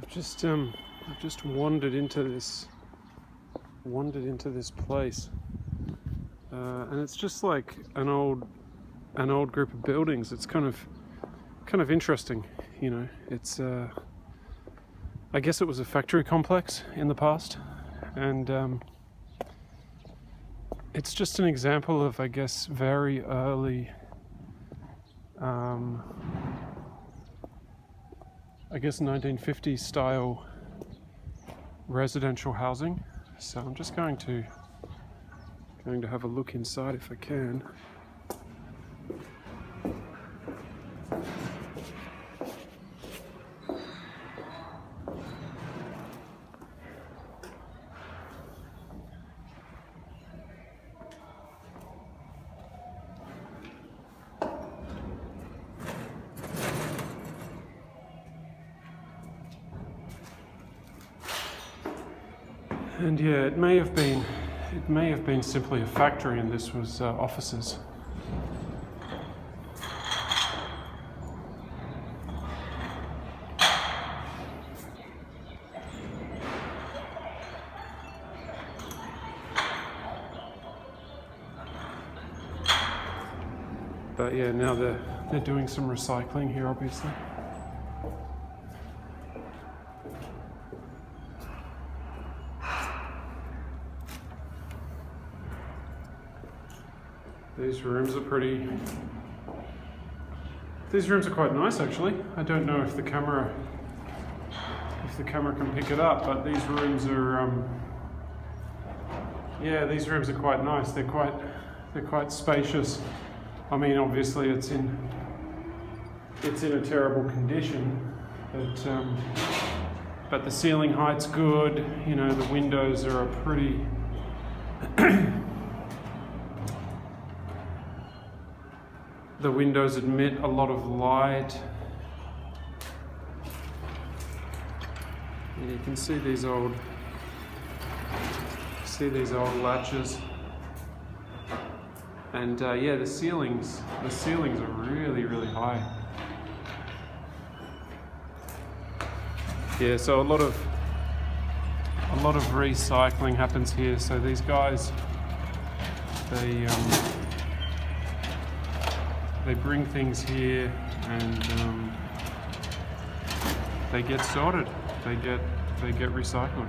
I've just wandered into this place, and it's just like an old group of buildings. It's kind of interesting, you know. It's I guess it was a factory complex in the past, and it's just an example of, I guess, very early, I guess 1950s style residential housing. So I'm just going to have a look inside if I can. And yeah, it may have been simply a factory, and this was offices. But yeah, now they're doing some recycling here, obviously. These rooms are quite nice, actually. I don't know if the camera can pick it up, but these rooms are quite nice. They're quite spacious. I mean, obviously it's in a terrible condition, but the ceiling height's good. You know, the windows are a pretty the windows admit a lot of light. And you can see these old latches. And yeah, the ceilings are really, really high. Yeah, so a lot of recycling happens here. So these guys, they bring things here and they get sorted. They get recycled.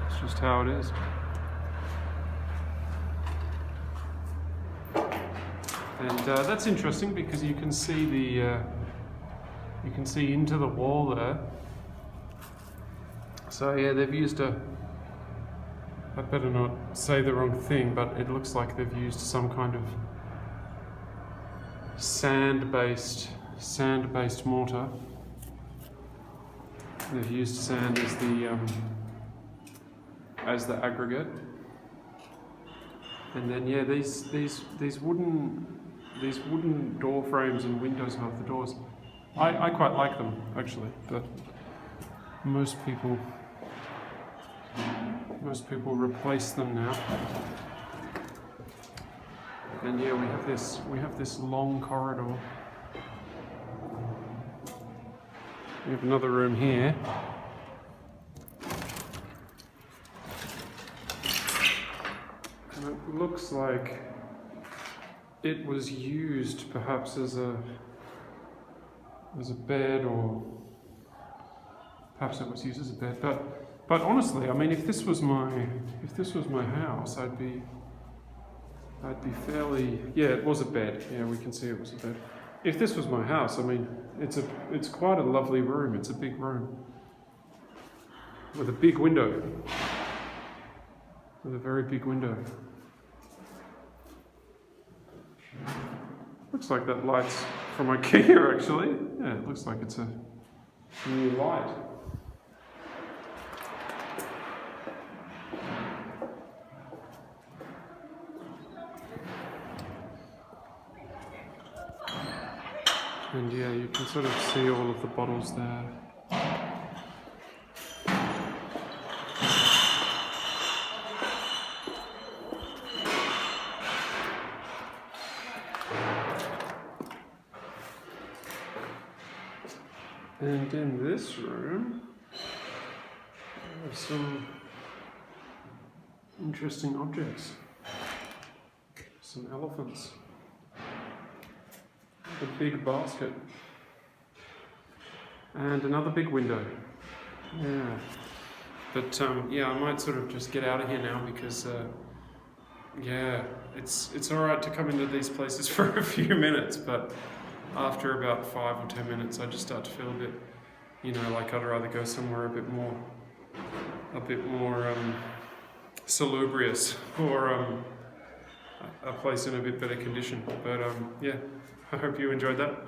It's just how it is. And that's interesting because you can see into the wall there. So yeah, they've used I better not say the wrong thing, but it looks like they've used some kind of sand-based mortar. They've used sand as the aggregate, and then yeah, these wooden door frames and windows above the doors. I quite like them, actually, but most people replace them now. And yeah, we have this long corridor. We have another room here. And it looks like it was used perhaps as a bed, or perhaps it was used as a bed. But honestly, I mean, if this was my house, I'd be fairly, yeah, it was a bed. Yeah, we can see it was a bed. If this was my house, I mean, it's quite a lovely room. It's a big room with a big window, with a very big window. Looks like that light's from IKEA, actually. Yeah, it looks like it's a new light. And yeah, you can sort of see all of the bottles there. And in this room, there are some interesting objects. Some elephants. A big basket. And another big window. Yeah. But yeah, I might sort of just get out of here now because yeah, it's alright to come into these places for a few minutes, but after about 5 or 10 minutes I just start to feel a bit, you know, like I'd rather go somewhere a bit more salubrious, or a place in a bit better condition. But yeah, I hope you enjoyed that.